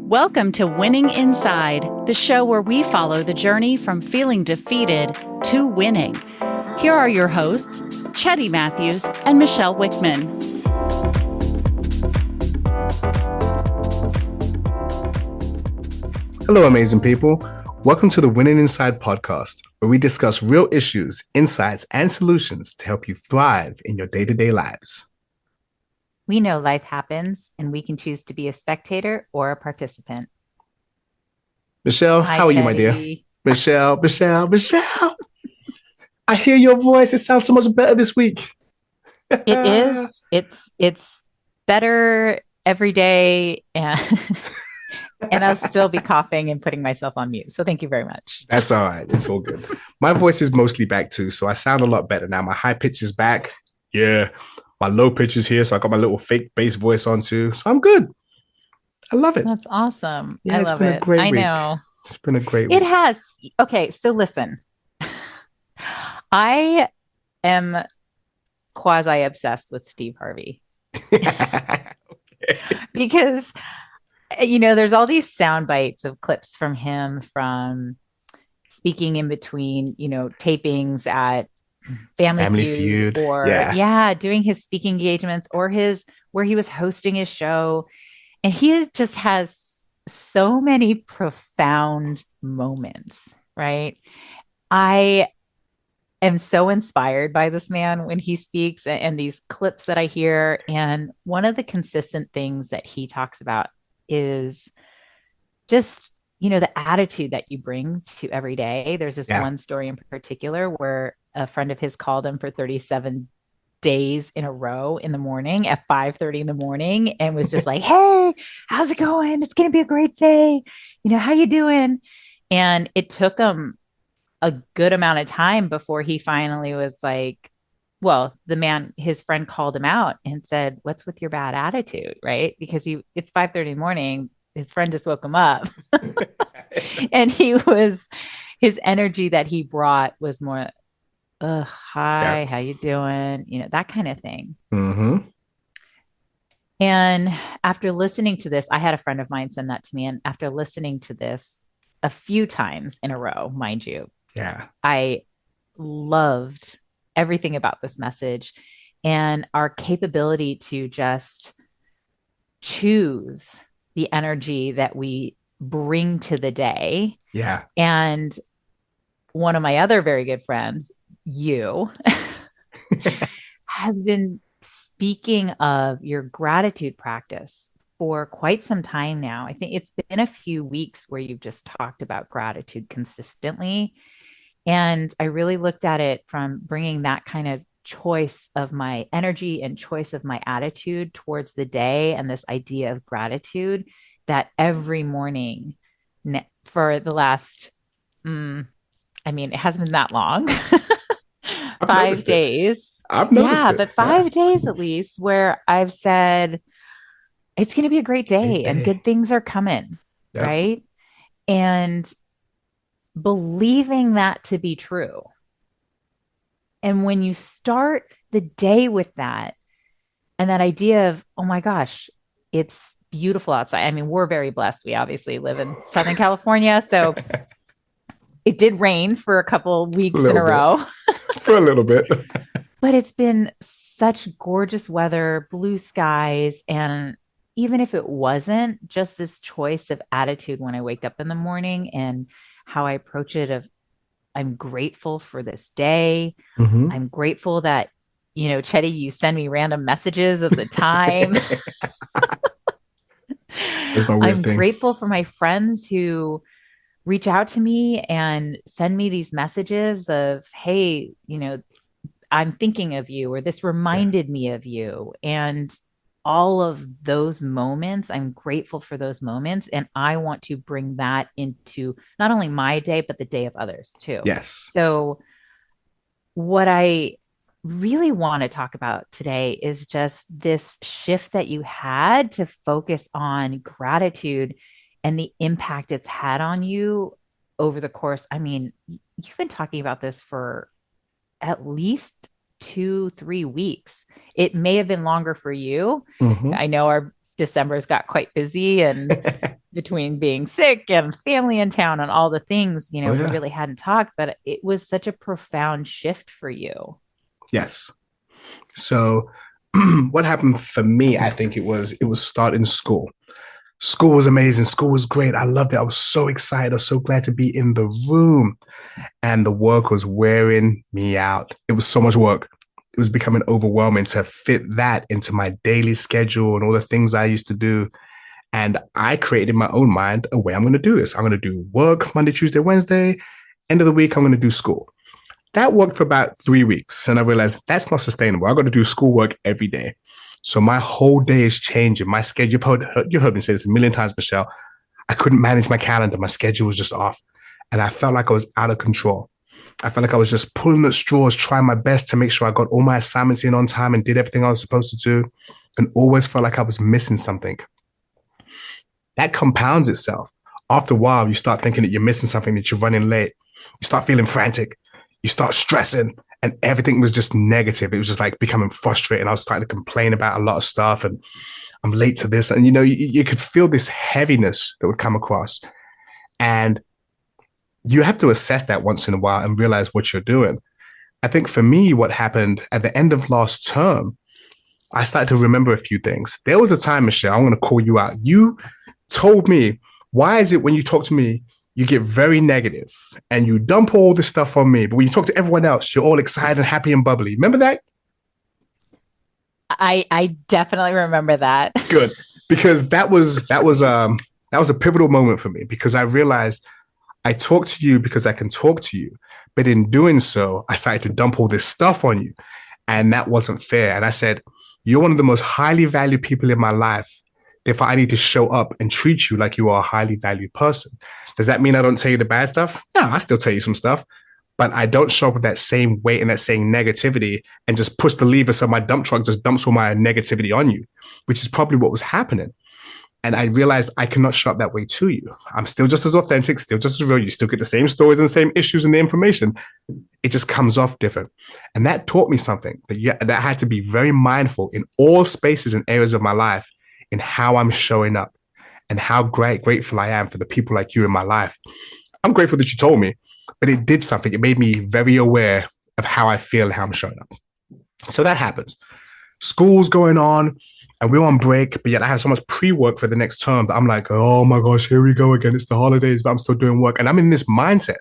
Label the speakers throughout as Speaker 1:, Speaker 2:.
Speaker 1: Welcome to Winning Inside, the show where we follow the journey from feeling defeated to winning. Here are your hosts, Cheddy Matthews and Michelle Wickman.
Speaker 2: Hello, amazing people. Welcome to the Winning Inside podcast, where we discuss real issues, insights, and solutions to help you thrive in your day-to-day lives.
Speaker 3: We know life happens, and we can choose to be a spectator or a participant.
Speaker 2: Michelle,
Speaker 3: Hi,
Speaker 2: how are you, my dear? Michelle. I hear your voice. It sounds so much better this week.
Speaker 3: It is. It's better every day, and I'll still be coughing and putting myself on mute. So thank you very much.
Speaker 2: That's all right. It's all good. My voice is mostly back too, so I sound a lot better now. My high pitch is back. Yeah. My low pitch is here, so I got my little fake bass voice on too. So I'm good. I love it.
Speaker 3: That's awesome.
Speaker 2: Yeah,
Speaker 3: I love it. I know.
Speaker 2: It's been a great week.
Speaker 3: It has. Okay, so listen. I am quasi obsessed with Steve Harvey.
Speaker 2: Okay.
Speaker 3: Because, there's all these sound bites of clips from him from speaking in between, tapings at Family Feud or doing his speaking engagements or where he was hosting his show. And just has so many profound moments, right? I am so inspired by this man when he speaks and these clips that I hear. And one of the consistent things that he talks about is just the attitude that you bring to every day. There's this one story in particular where a friend of his called him for 37 days in a row in the morning at 5:30 in the morning and was just like, "Hey, how's it going? It's going to be a great day. How you doing?" And it took him a good amount of time before he finally was like, his friend called him out and said, "What's with your bad attitude?" Right? Because it's 5:30 in the morning. His friend just woke him up. And his energy that he brought was more, hi, how you doing? That kind of thing.
Speaker 2: Mm-hmm.
Speaker 3: And after listening to this, I had a friend of mine send that to me. And after listening to this a few times in a row, mind you, I loved everything about this message and our capability to just choose the energy that we bring to the day.
Speaker 2: Yeah.
Speaker 3: And one of my other very good friends, you, has been speaking of your gratitude practice for quite some time now. I think it's been a few weeks where you've just talked about gratitude consistently. And I really looked at it from bringing that kind of choice of my energy and choice of my attitude towards the day and this idea of gratitude that every morning for the last, it hasn't been that long, 5 days.
Speaker 2: I've noticed it.
Speaker 3: But 5 days at least where I've said, it's going to be a great day and good things are coming, right? And believing that to be true. And when you start the day with that and that idea of, oh my gosh, it's beautiful outside. I mean, we're very blessed. We obviously live in Southern California. So it did rain for a couple weeks in a row.
Speaker 2: For a little bit.
Speaker 3: But it's been such gorgeous weather, blue skies. And even if it wasn't, just this choice of attitude when I wake up in the morning and how I approach it of, I'm grateful for this day.
Speaker 2: Mm-hmm.
Speaker 3: I'm grateful that, Cheddy, you send me random messages of the time. I'm grateful for my friends who reach out to me and send me these messages of, hey, I'm thinking of you, or this reminded me of you. And all of those moments, I'm grateful for those moments. And I want to bring that into not only my day, but the day of others too.
Speaker 2: Yes.
Speaker 3: So what I really want to talk about today is just this shift that you had to focus on gratitude and the impact it's had on you over the course. I mean, you've been talking about this for at least 2-3 weeks. It may have been longer for you.
Speaker 2: Mm-hmm.
Speaker 3: I know our December's got quite busy and between being sick and family in town and all the things,
Speaker 2: Oh,
Speaker 3: we
Speaker 2: yeah.
Speaker 3: really hadn't talked, but it was such a profound shift for you.
Speaker 2: Yes. So what happened for me, I think it was starting school. School was amazing. School was great. I loved it. I was so excited. I was so glad to be in the room. And the work was wearing me out. It was so much work. It was becoming overwhelming to fit that into my daily schedule and all the things I used to do. And I created in my own mind a way I'm going to do this. I'm going to do work Monday, Tuesday, Wednesday. End of the week, I'm going to do school. That worked for about 3 weeks. And I realized that's not sustainable. I got to do schoolwork every day. So my whole day is changing. My schedule, you heard me say this a million times, Michelle. I couldn't manage my calendar. My schedule was just off. And I felt like I was out of control. I felt like I was just pulling at straws, trying my best to make sure I got all my assignments in on time and did everything I was supposed to do, and always felt like I was missing something. That compounds itself. After a while, you start thinking that you're missing something, that you're running late. You start feeling frantic. You start stressing, and everything was just negative. It was just like becoming frustrating. I was starting to complain about a lot of stuff, and I'm late to this. And, you could feel this heaviness that would come across. And you have to assess that once in a while and realize what you're doing. I think for me, what happened at the end of last term, I started to remember a few things. There was a time, Michelle, I'm going to call you out. You told me, why is it when you talk to me, you get very negative and you dump all this stuff on me, but when you talk to everyone else, you're all excited and happy and bubbly. Remember that?
Speaker 3: I definitely remember that.
Speaker 2: Good. Because that was a pivotal moment for me, because I realized I talk to you because I can talk to you. But in doing so, I started to dump all this stuff on you. And that wasn't fair. And I said, you're one of the most highly valued people in my life. Therefore, I need to show up and treat you like you are a highly valued person. Does that mean I don't tell you the bad stuff? No, I still tell you some stuff. But I don't show up with that same weight and that same negativity and just push the lever so my dump truck just dumps all my negativity on you, which is probably what was happening. And I realized I cannot show up that way to you. I'm still just as authentic, still just as real. You still get the same stories and the same issues and the information. It just comes off different. And that taught me something that I had to be very mindful in all spaces and areas of my life in how I'm showing up and how grateful I am for the people like you in my life. I'm grateful that you told me, but it did something. It made me very aware of how I feel and how I'm showing up. So that happens. School's going on. And we're on break, but yet I have so much pre-work for the next term that I'm like, oh my gosh, here we go again. It's the holidays, but I'm still doing work. And I'm in this mindset.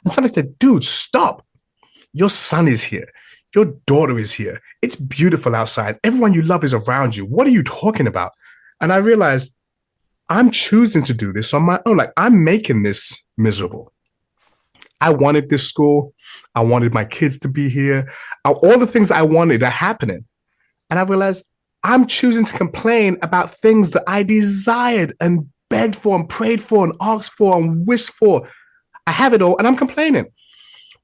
Speaker 2: And somebody said, dude, stop. Your son is here. Your daughter is here. It's beautiful outside. Everyone you love is around you. What are you talking about? And I realized I'm choosing to do this on my own. Like, I'm making this miserable. I wanted this school. I wanted my kids to be here. All the things that I wanted are happening. And I realized I'm choosing to complain about things that I desired and begged for and prayed for and asked for and wished for. I have it all and I'm complaining.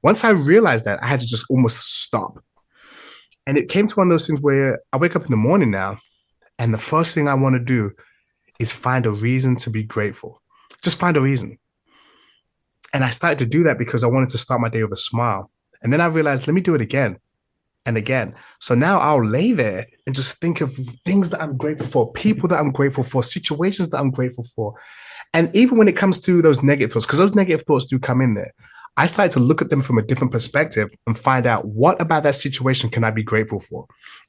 Speaker 2: Once I realized that, I had to just almost stop. And it came to one of those things where I wake up in the morning now, and the first thing I want to do is find a reason to be grateful. Just find a reason. And I started to do that because I wanted to start my day with a smile. And then I realized, let me do it again and again. So now I'll lay there and just think of things that I'm grateful for, people that I'm grateful for, situations that I'm grateful for. And even when it comes to those negative thoughts, because those negative thoughts do come in there, I started to look at them from a different perspective and find out, what about that situation can I be grateful for?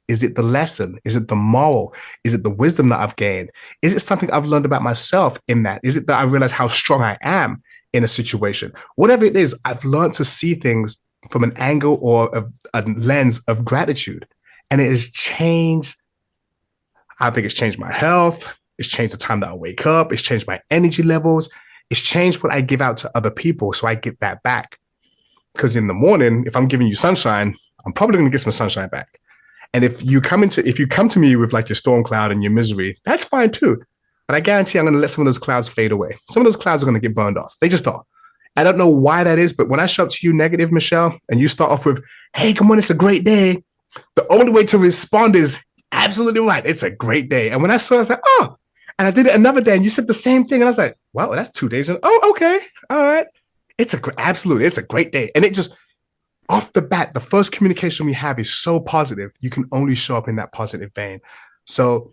Speaker 2: Is it the lesson? Is it the moral? Is it the wisdom that I've gained? Is it something I've learned about myself in that? Is it that I realize how strong I am in a situation? Whatever it is, I've learned to see things from an angle or a lens of gratitude. And it has changed. I think it's changed my health. It's changed the time that I wake up. It's changed my energy levels. It's changed what I give out to other people. So I get that back. Because in the morning, if I'm giving you sunshine, I'm probably going to get some sunshine back. And if you come to me with like your storm cloud and your misery, that's fine too. But I guarantee I'm going to let some of those clouds fade away. Some of those clouds are going to get burned off. They just are. I don't know why that is, but when I show up to you negative, Michelle, and you start off with, hey, come on, it's a great day. The only way to respond is absolutely right. It's a great day. And when I saw it, I was like, oh, and I did it another day and you said the same thing. And I was like, well, that's 2 days. And oh, okay. All right. Absolutely. It's a great day. And it just, off the bat, the first communication we have is so positive. You can only show up in that positive vein. So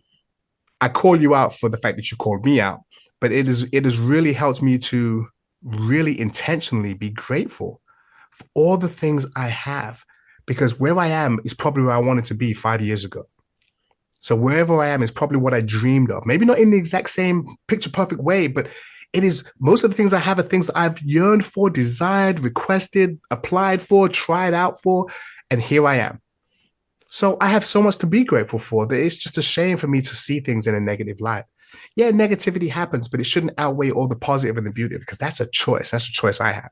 Speaker 2: I call you out for the fact that you called me out. but it has really helped me to really intentionally be grateful for all the things I have, because where I am is probably where I wanted to be 5 years ago. So wherever I am is probably what I dreamed of. Maybe not in the exact same picture perfect way, but it is, most of the things I have are things that I've yearned for, desired, requested, applied for, tried out for, and here I am. So I have so much to be grateful for that it's just a shame for me to see things in a negative light. Yeah, negativity happens, but it shouldn't outweigh all the positive and the beauty, because that's a choice. That's a choice I have.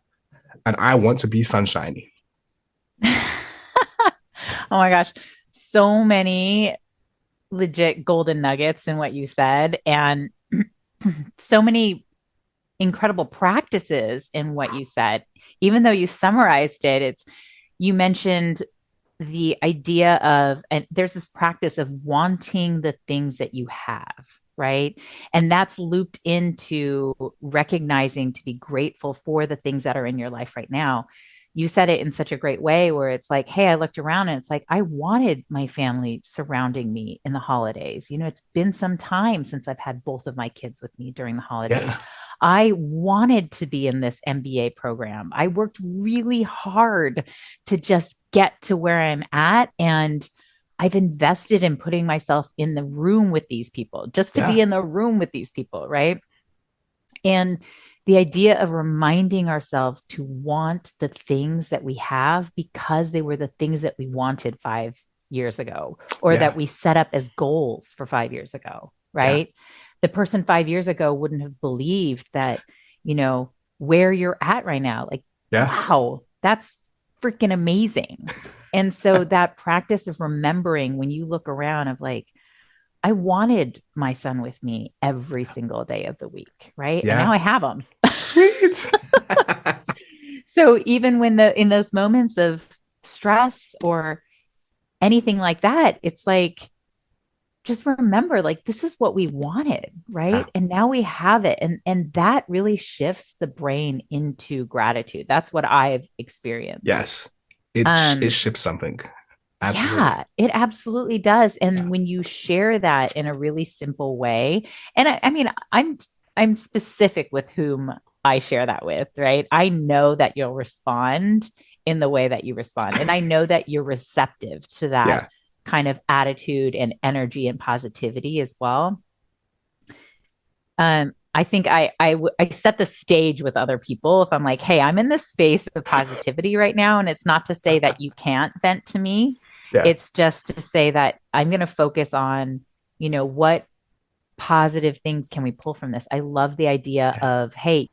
Speaker 2: And I want to be sunshiny.
Speaker 3: Oh my gosh. So many legit golden nuggets in what you said, and so many incredible practices in what you said. Even though you summarized it, you mentioned the idea of, and there's this practice of wanting the things that you have, right? And that's looped into recognizing to be grateful for the things that are in your life right now. You said it in such a great way where it's like, hey, I looked around and it's like, I wanted my family surrounding me in the holidays. It's been some time since I've had both of my kids with me during the holidays.
Speaker 2: Yeah.
Speaker 3: I wanted to be in this MBA program. I worked really hard to just get to where I'm at. And I've invested in putting myself in the room with these people, just to be in the room with these people, right? And the idea of reminding ourselves to want the things that we have because they were the things that we wanted 5 years ago, or that we set up as goals for 5 years ago, right? Yeah. The person 5 years ago wouldn't have believed that, where you're at right now. Like, wow, that's freaking amazing. And so that practice of remembering when you look around of like, I wanted my son with me every single day of the week, right? Yeah. And now I have him.
Speaker 2: Sweet.
Speaker 3: So even when in those moments of stress or anything like that, it's like, just remember, like, this is what we wanted, right? Yeah. And now we have it. And that really shifts the brain into gratitude. That's what I've experienced.
Speaker 2: Yes. It shifts something. Absolutely.
Speaker 3: Yeah, it absolutely does. And when you share that in a really simple way, and I mean, I'm specific with whom I share that with, right? I know that you'll respond in the way that you respond. And I know that you're receptive to that kind of attitude and energy and positivity as well. I think I set the stage with other people if I'm like, hey, I'm in this space of positivity right now. And it's not to say that you can't vent to me. Yeah. It's just to say that I'm going to focus on, what positive things can we pull from this? I love the idea of, hey,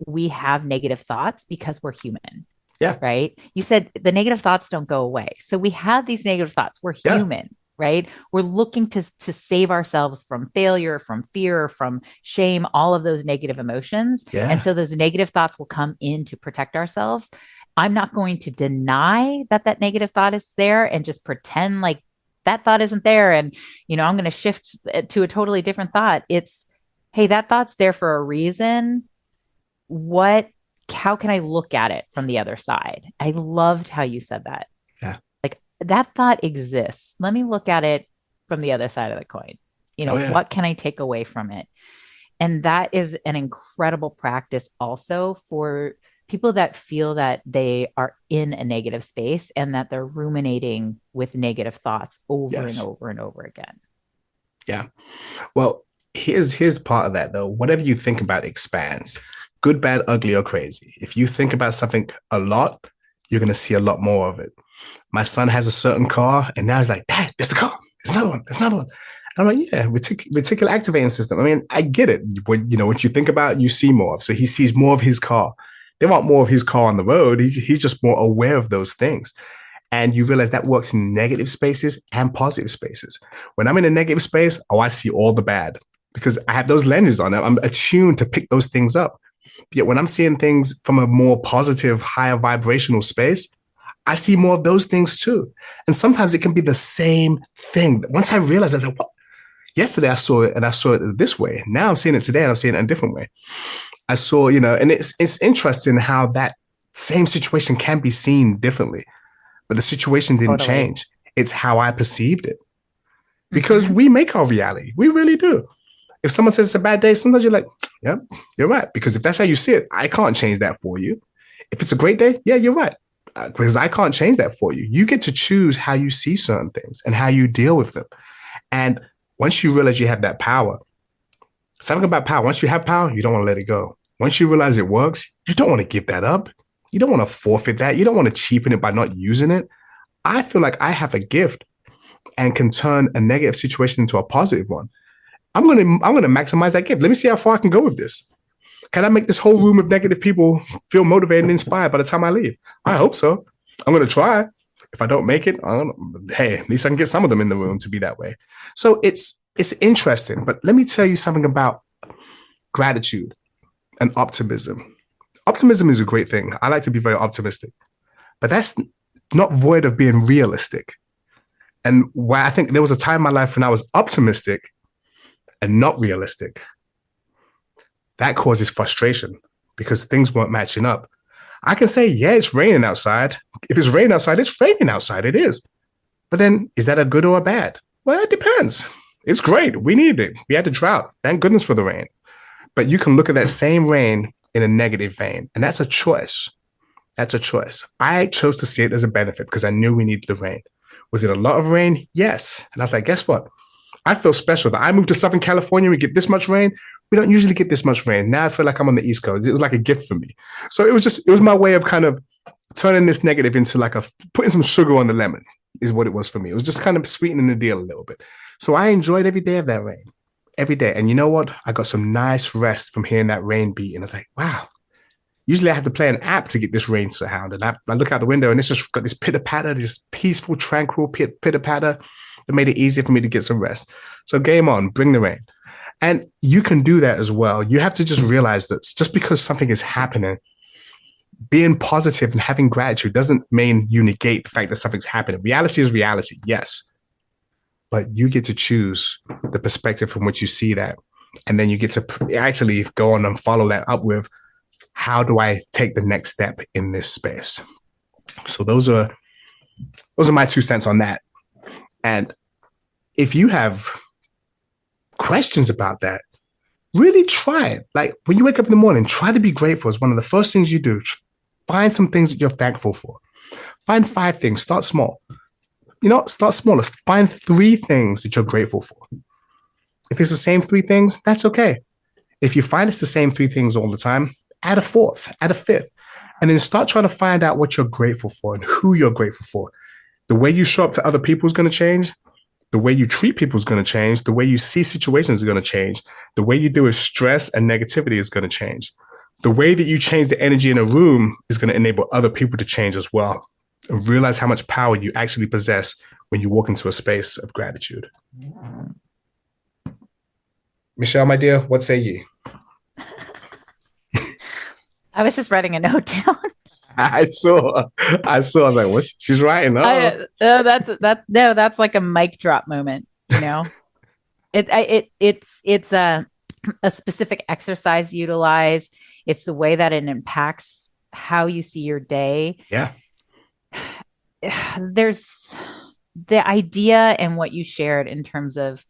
Speaker 3: we have negative thoughts because we're human.
Speaker 2: Yeah.
Speaker 3: Right. You said the negative thoughts don't go away. So we have these negative thoughts. We're human, right? We're looking to save ourselves from failure, from fear, from shame, all of those negative emotions. Yeah. And so those negative thoughts will come in to protect ourselves. I'm not going to deny that negative thought is there and just pretend like that thought isn't there. And, I'm going to shift to a totally different thought. It's, hey, that thought's there for a reason. How can I look at it from the other side? I loved how you said that.
Speaker 2: Yeah.
Speaker 3: Like, that thought exists. Let me look at it from the other side of the coin. What can I take away from it? And that is an incredible practice also for people that feel that they are in a negative space and that they're ruminating with negative thoughts over and over and over again.
Speaker 2: Yeah. Well, here's part of that though. Whatever you think about expands. Good, bad, ugly, or crazy. If you think about something a lot, you're going to see a lot more of it. My son has a certain car, and now he's like, Dad, there's the car. There's another one. There's another one. And I'm like, yeah, reticular activating system. I mean, I get it. What you think about, you see more of. So he sees more of his car. There aren't more of his car on the road. He's just more aware of those things. And you realize that works in negative spaces and positive spaces. When I'm in a negative space, I see all the bad because I have those lenses on. I'm attuned to pick those things up. Yet when I'm seeing things from a more positive, higher vibrational space, I see more of those things too. And sometimes it can be the same thing. Once I realized, I was like, what? Yesterday I saw it and I saw it this way. Now I'm seeing it today and I'm seeing it in a different way. I saw, and it's interesting how that same situation can be seen differently, but the situation didn't change. It's how I perceived it because we make our reality. We really do. If someone says it's a bad day, sometimes you're like, yeah, you're right. Because if that's how you see it, I can't change that for you. If it's a great day, yeah, you're right. Because I can't change that for you. You get to choose how you see certain things and how you deal with them. And once you realize you have that power, something about power, once you have power, you don't want to let it go. Once you realize it works, you don't want to give that up. You don't want to forfeit that. You don't want to cheapen it by not using it. I feel like I have a gift and can turn a negative situation into a positive one. I'm gonna maximize that gift. Let me see how far I can go with this. Can I make this whole room of negative people feel motivated and inspired by the time I leave? I hope so. I'm gonna try. If I don't make it, hey, at least I can get some of them in the room to be that way. So it's interesting. But let me tell you something about gratitude and optimism. Optimism is a great thing. I like to be very optimistic, but that's not void of being realistic. And why I think there was a time in my life when I was optimistic and not realistic. That causes frustration because things weren't matching up. I can say, yeah, it's raining outside. If it's raining outside, it's raining outside. It is. But then is that a good or a bad? Well, it depends. It's great. We needed it. We had the drought. Thank goodness for the rain. But you can look at that same rain in a negative vein. And that's a choice. That's a choice. I chose to see it as a benefit because I knew we needed the rain. Was it a lot of rain? Yes. And I was like, guess what? I feel special that I moved to Southern California. We get this much rain. We don't usually get this much rain. Now I feel like I'm on the East Coast. It was like a gift for me. So it was my way of kind of turning this negative into like putting some sugar on the lemon is what it was for me. It was just kind of sweetening the deal a little bit. So I enjoyed every day of that rain, every day. And you know what? I got some nice rest from hearing that rain beat. And I was like, wow. Usually I have to play an app to get this rain sound. And I look out the window and it's just got this pitter-patter, this peaceful, tranquil pitter-patter that made it easier for me to get some rest. So game on, bring the rain. And you can do that as well. You have to just realize that just because something is happening, being positive and having gratitude doesn't mean you negate the fact that something's happening. Reality is reality, yes. But you get to choose the perspective from which you see that. And then you get to actually go on and follow that up with, how do I take the next step in this space? So those are my 2 cents on that. And if you have questions about that, really try it. Like when you wake up in the morning, try to be grateful. It's one of the first things you do. Find some things that you're thankful for. Find 5 things. Start small. Start smaller. Find 3 things that you're grateful for. If it's the same 3 things, that's okay. If you find it's the same 3 things all the time, add a 4th, add a 5th, and then start trying to find out what you're grateful for and who you're grateful for. The way you show up to other people is going to change. The way you treat people is going to change. The way you see situations is going to change. The way you deal with stress and negativity is going to change. The way that you change the energy in a room is going to enable other people to change as well. And realize how much power you actually possess when you walk into a space of gratitude. Michelle, my dear, what say you?
Speaker 3: I was just writing a note down.
Speaker 2: I saw. I was like, what? She's writing.
Speaker 3: That's like a mic drop moment. It's a specific exercise utilize. It's the way that it impacts how you see your day.
Speaker 2: Yeah.
Speaker 3: There's the idea and what you shared in terms of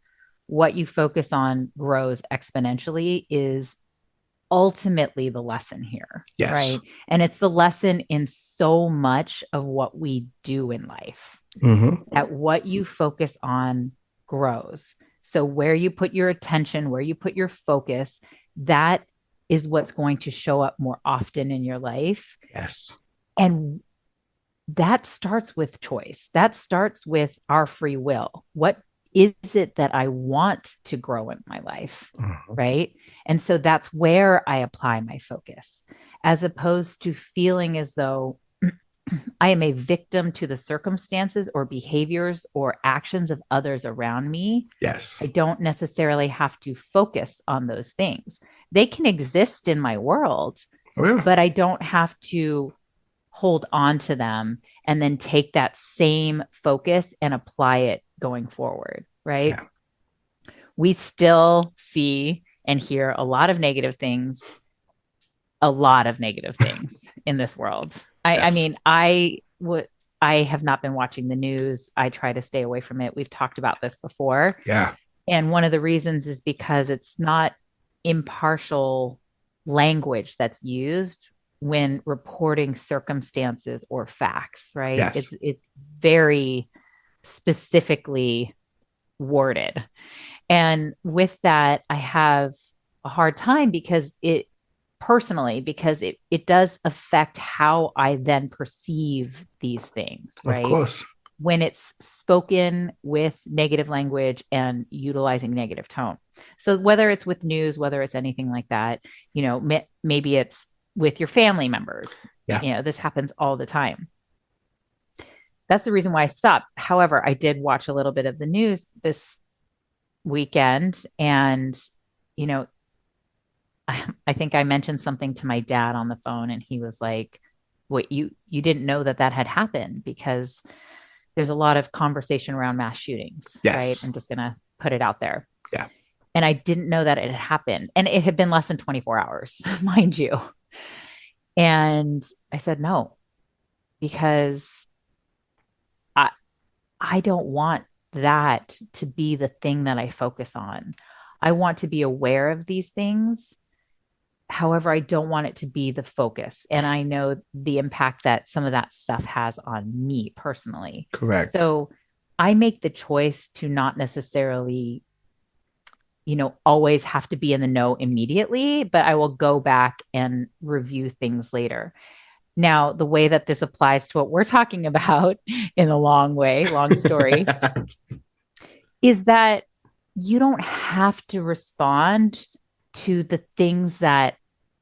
Speaker 3: what you focus on grows exponentially is ultimately the lesson here.
Speaker 2: Yes.
Speaker 3: Right. And it's the lesson in so much of what we do in life, that what you focus on grows. So where you put your attention, where you put your focus, that is what's going to show up more often in your life.
Speaker 2: Yes.
Speaker 3: And that starts with choice. That starts with our free will. What is it that I want to grow in my life? Right. And so that's where I apply my focus, as opposed to feeling as though I am a victim to the circumstances or behaviors or actions of others around me.
Speaker 2: Yes.
Speaker 3: I don't necessarily have to focus on those things. They can exist in my world, but I don't have to hold on to them and then take that same focus and apply it going forward. Right. Yeah. We still see and hear a lot of negative things in this world. I mean, I have not been watching the news. I try to stay away from it. We've talked about this before.
Speaker 2: Yeah.
Speaker 3: And one of the reasons is because it's not impartial language that's used when reporting circumstances or facts, right?
Speaker 2: Yes.
Speaker 3: It's very specifically worded. And with that, I have a hard time because it does affect how I then perceive these things,
Speaker 2: Of
Speaker 3: right?
Speaker 2: course.
Speaker 3: When it's spoken with negative language and utilizing negative tone. So whether it's with news, whether it's anything like that, maybe it's with your family members.
Speaker 2: Yeah.
Speaker 3: This happens all the time. That's the reason why I stopped. However, I did watch a little bit of the news this weekend, and you know, I think I mentioned something to my dad on the phone, and he was like, "What, you didn't know that had happened?" Because there's a lot of conversation around mass shootings, right?
Speaker 2: Yes.
Speaker 3: I'm just gonna put it out there.
Speaker 2: Yeah.
Speaker 3: And I didn't know that it had happened, and it had been less than 24 hours, mind you. And I said no, because I I don't want that to be the thing that I focus on. I want to be aware of these things. However, I don't want it to be the focus. And I know the impact that some of that stuff has on me personally.
Speaker 2: Correct.
Speaker 3: So I make the choice to not necessarily, always have to be in the know immediately, but I will go back and review things later. Now, the way that this applies to what we're talking about in a long story, is that you don't have to respond to the things that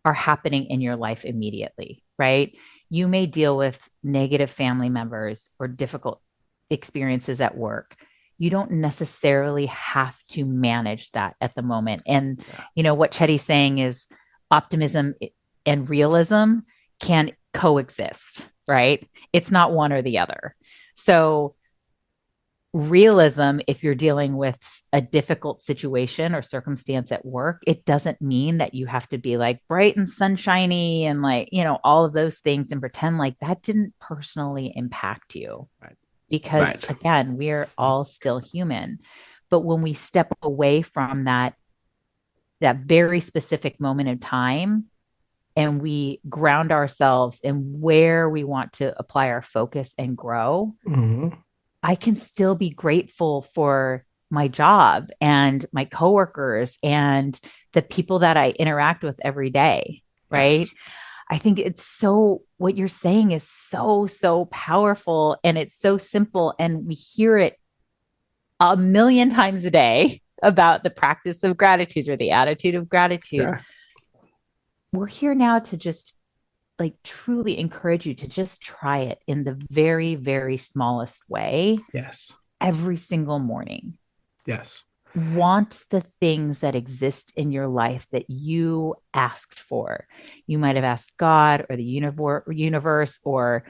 Speaker 3: are happening in your life immediately, right? You may deal with negative family members or difficult experiences at work. You don't necessarily have to manage that at the moment. And, what Cheddy's saying is optimism and realism can coexist, right? It's not one or the other. So realism, if you're dealing with a difficult situation or circumstance at work, it doesn't mean that you have to be like bright and sunshiny and like, all of those things and pretend like that didn't personally impact you.
Speaker 2: Right.
Speaker 3: Because
Speaker 2: Right.
Speaker 3: again, we're all still human. But when we step away from that very specific moment in time and we ground ourselves in where we want to apply our focus and grow,
Speaker 2: Mm-hmm.
Speaker 3: I can still be grateful for my job and my coworkers and the people that I interact with every day, right?
Speaker 2: Yes.
Speaker 3: I think what you're saying is so, so powerful, and it's so simple. And we hear it a million times a day about the practice of gratitude or the attitude of gratitude.
Speaker 2: Yeah.
Speaker 3: We're here now to just like truly encourage you to just try it in the very, very smallest way.
Speaker 2: Yes.
Speaker 3: Every single morning.
Speaker 2: Yes.
Speaker 3: Want the things that exist in your life that you asked for. You might have asked God or the universe or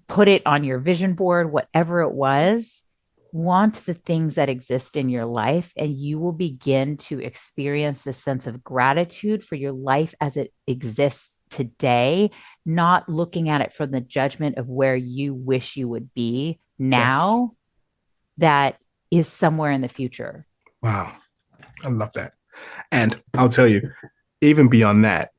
Speaker 3: put it on your vision board, whatever it was. Want the things that exist in your life, and you will begin to experience this sense of gratitude for your life as it exists today, not looking at it from the judgment of where you wish you would be now. Yes. That is somewhere in the future.
Speaker 2: Wow. I love that. And I'll tell you, even beyond that,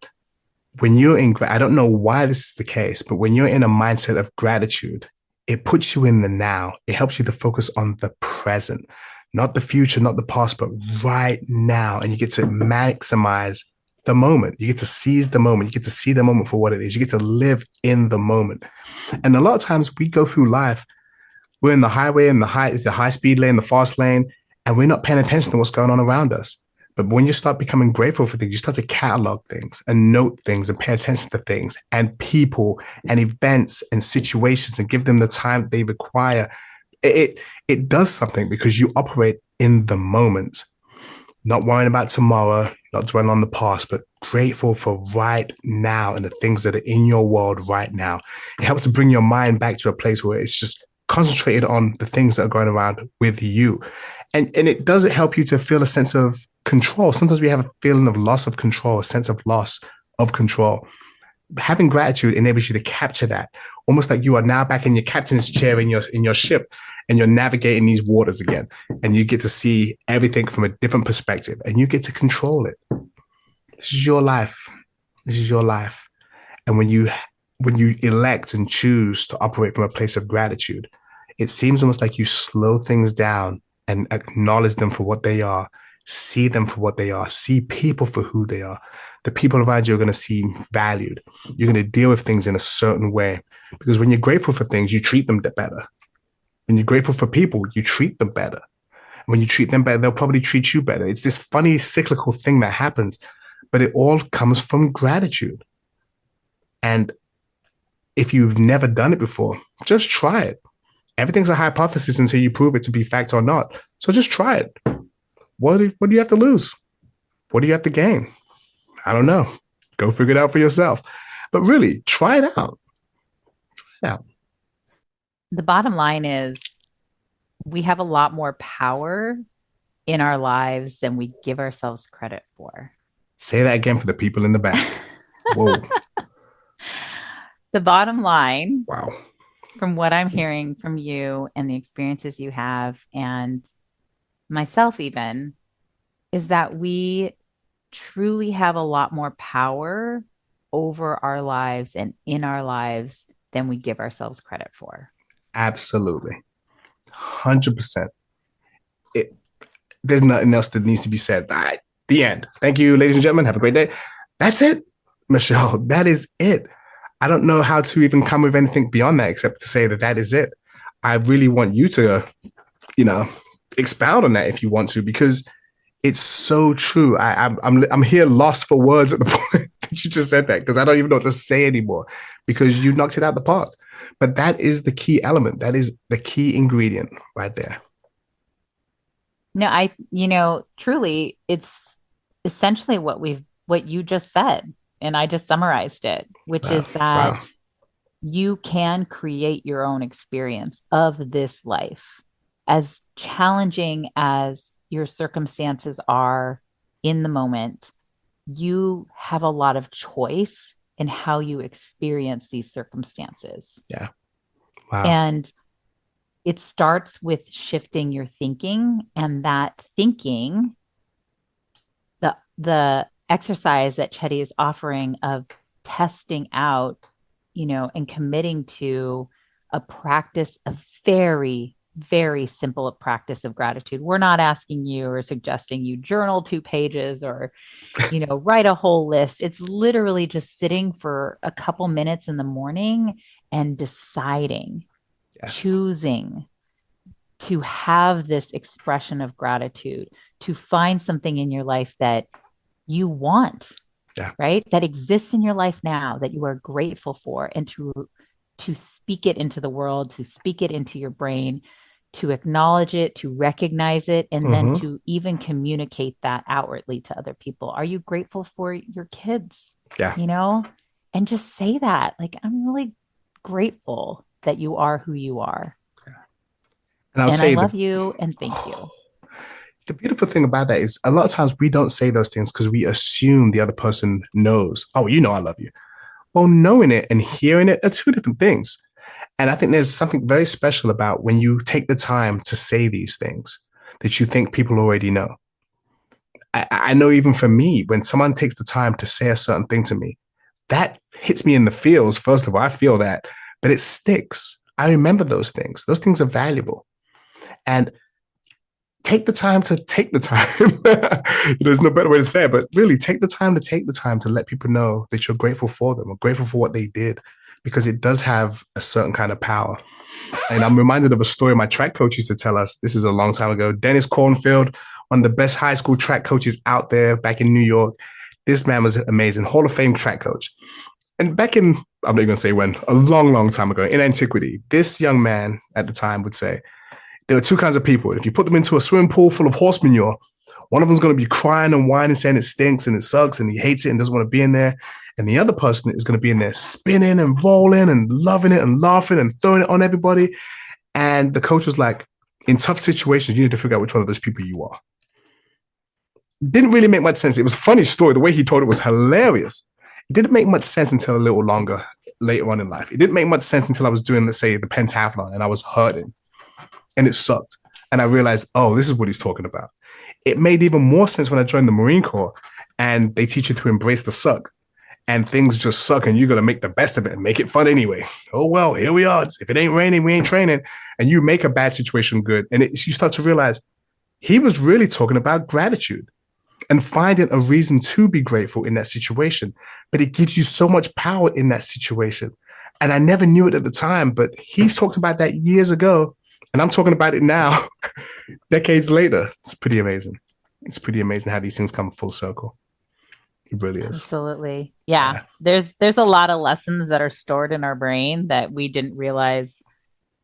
Speaker 2: when you're I don't know why this is the case, but when you're in a mindset of gratitude, it puts you in the now. It helps you to focus on the present, not the future, not the past, but right now. And you get to maximize the moment. You get to seize the moment. You get to see the moment for what it is. You get to live in the moment. And a lot of times we go through life, we're in the highway, in the high speed lane, the fast lane, and we're not paying attention to what's going on around us. But when you start becoming grateful for things, you start to catalog things and note things and pay attention to things and people and events and situations and give them the time they require. It does something because you operate in the moment, not worrying about tomorrow, not dwelling on the past, but grateful for right now and the things that are in your world right now. It helps to bring your mind back to a place where it's just concentrated on the things that are going around with you. And it does help you to feel a sense of control. Sometimes we have a feeling of loss of control, a sense of loss of control. Having gratitude enables you to capture that, almost like you are now back in your captain's chair in your ship, and you're navigating these waters again, and you get to see everything from a different perspective, and you get to control it. This is your life. This is your life. And when you elect and choose to operate from a place of gratitude, it seems almost like you slow things down and acknowledge them for what they are, see them for what they are, see people for who they are. The people around you are going to seem valued. You're going to deal with things in a certain way, because when you're grateful for things, you treat them better. When you're grateful for people, you treat them better. When you treat them better, they'll probably treat you better. It's this funny cyclical thing that happens, but it all comes from gratitude. And if you've never done it before, just try it. Everything's a hypothesis until you prove it to be fact or not. So just try it. What do you have to lose? What do you have to gain? I don't know. Go figure it out for yourself. But really, try it out. Try it out.
Speaker 3: The bottom line is we have a lot more power in our lives than we give ourselves credit for.
Speaker 2: Say that again for the people in the back. Whoa.
Speaker 3: The bottom line,
Speaker 2: wow,
Speaker 3: from what I'm hearing from you and the experiences you have, and myself even, is that we truly have a lot more power over our lives and in our lives than we give ourselves credit for.
Speaker 2: Absolutely. 100%. There's nothing else that needs to be said. The end. Thank you, ladies and gentlemen. Have a great day. That's it, Michelle. That is it. I don't know how to even come with anything beyond that except to say that is it. I really want you to, expound on that if you want to, because it's so true. I'm here lost for words at the point that you just said that, because I don't even know what to say anymore, because you knocked it out the park. But that is the key element. That is the key ingredient right there.
Speaker 3: No, truly, it's essentially what you just said. And I just summarized it, which is that you can create your own experience of this life. As challenging as your circumstances are in the moment, you have a lot of choice in how you experience these circumstances.
Speaker 2: Yeah. Wow.
Speaker 3: And it starts with shifting your thinking, and that thinking, the exercise that Cheddy is offering of testing out, and committing to a practice of very, very simple practice of gratitude. We're not asking you or suggesting you journal 2 pages or, write a whole list. It's literally just sitting for a couple minutes in the morning and deciding, choosing to have this expression of gratitude, to find something in your life that you want, right? That exists in your life now that you are grateful for, and to speak it into the world, to speak it into your brain, to acknowledge it, to recognize it, and then to even communicate that outwardly to other people. Are you grateful for your kids?
Speaker 2: Yeah.
Speaker 3: And just say that, like, I'm really grateful that you are who you are.
Speaker 2: Yeah. And I
Speaker 3: love you and thank you.
Speaker 2: The beautiful thing about that is a lot of times we don't say those things because we assume the other person knows. Oh, I love you. Well, knowing it and hearing it are 2 different things. And I think there's something very special about when you take the time to say these things that you think people already know. I know even for me, when someone takes the time to say a certain thing to me, that hits me in the feels. First of all, I feel that, but it sticks. I remember those things. Those things are valuable. And take the time to take the time. There's no better way to say it, but really take the time to let people know that you're grateful for them or grateful for what they did, because it does have a certain kind of power. And I'm reminded of a story my track coach used to tell us. This is a long time ago. Dennis Cornfield, one of the best high school track coaches out there back in New York. This man was amazing, Hall of Fame track coach. And back in, I'm not going to say when, a long, long time ago, in antiquity, this young man at the time would say, there are 2 kinds of people. If you put them into a swimming pool full of horse manure, one of them's going to be crying and whining, saying it stinks and it sucks and he hates it and doesn't want to be in there. And the other person is going to be in there spinning and rolling and loving it and laughing and throwing it on everybody. And the coach was like, in tough situations, you need to figure out which one of those people you are. Didn't really make much sense. It was a funny story. The way he told it was hilarious. It didn't make much sense until a little longer later on in life. It didn't make much sense until I was doing, let's say, the pentathlon and I was hurting. and it sucked. And I realized, oh, this is what he's talking about. It made even more sense when I joined the Marine Corps and they teach you to embrace the suck. And things just suck and you got to make the best of it and make it fun anyway. Oh, well, here we are. If it ain't raining, we ain't training. And you make a bad situation good. And you start to realize he was really talking about gratitude and finding a reason to be grateful in that situation. But it gives you so much power in that situation. And I never knew it at the time, but he talked about that years ago. And I'm talking about it now, decades later. It's pretty amazing. It's pretty amazing how these things come full circle. It really is.
Speaker 3: Absolutely. Yeah. There's a lot of lessons that are stored in our brain that we didn't realize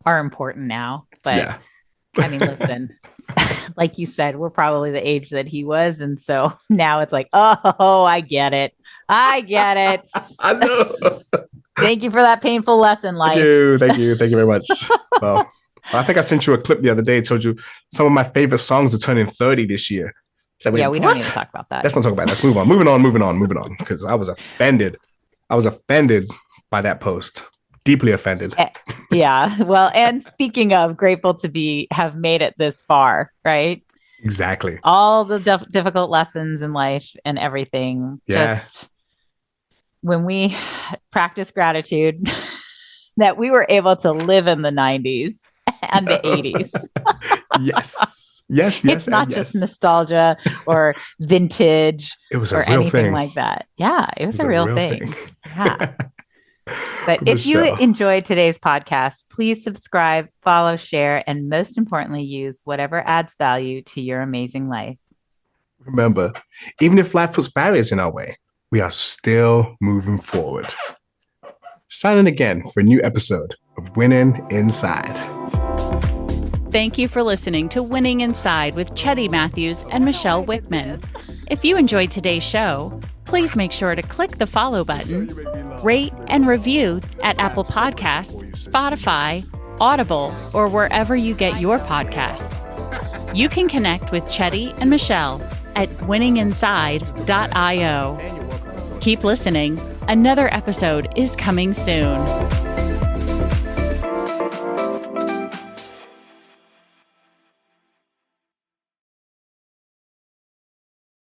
Speaker 3: are important now. But I mean, listen, like you said, we're probably the age that he was. And so now it's like, oh, I get it. I get it.
Speaker 2: I know.
Speaker 3: Thank you for that painful lesson, life.
Speaker 2: Thank you very much. Well, I think I sent you a clip the other day. I told you some of my favorite songs are turning 30 this year. So
Speaker 3: we don't need to talk about that.
Speaker 2: Let's not talk about that. Let's move on. Moving on. Because I was offended. By that post. Deeply offended.
Speaker 3: Yeah. Well, and speaking of, grateful to have made it this far, right?
Speaker 2: Exactly.
Speaker 3: All the difficult lessons in life and everything.
Speaker 2: Yeah.
Speaker 3: Just when we practice gratitude that we were able to live in the 90s and the 80s.
Speaker 2: Yes.
Speaker 3: It's not just nostalgia or vintage.
Speaker 2: It was
Speaker 3: or
Speaker 2: a real
Speaker 3: anything
Speaker 2: thing
Speaker 3: like that. Yeah, it was a real thing. Yeah. But if
Speaker 2: Michelle,
Speaker 3: you enjoyed today's podcast, please subscribe, follow, share, and most importantly, use whatever adds value to your amazing life.
Speaker 2: remember, even if life puts barriers in our way, we are still moving forward. Sign in again for a new episode of Winning Inside.
Speaker 1: Thank you for listening to Winning Inside with Cheddy Matthews and Michelle Wickman. If you enjoyed today's show, please make sure to click the follow button, rate and review at Apple Podcasts, Spotify, Audible, or wherever you get your podcasts. You can connect with Cheddy and Michelle at winninginside.io. Keep listening. Another episode is coming soon.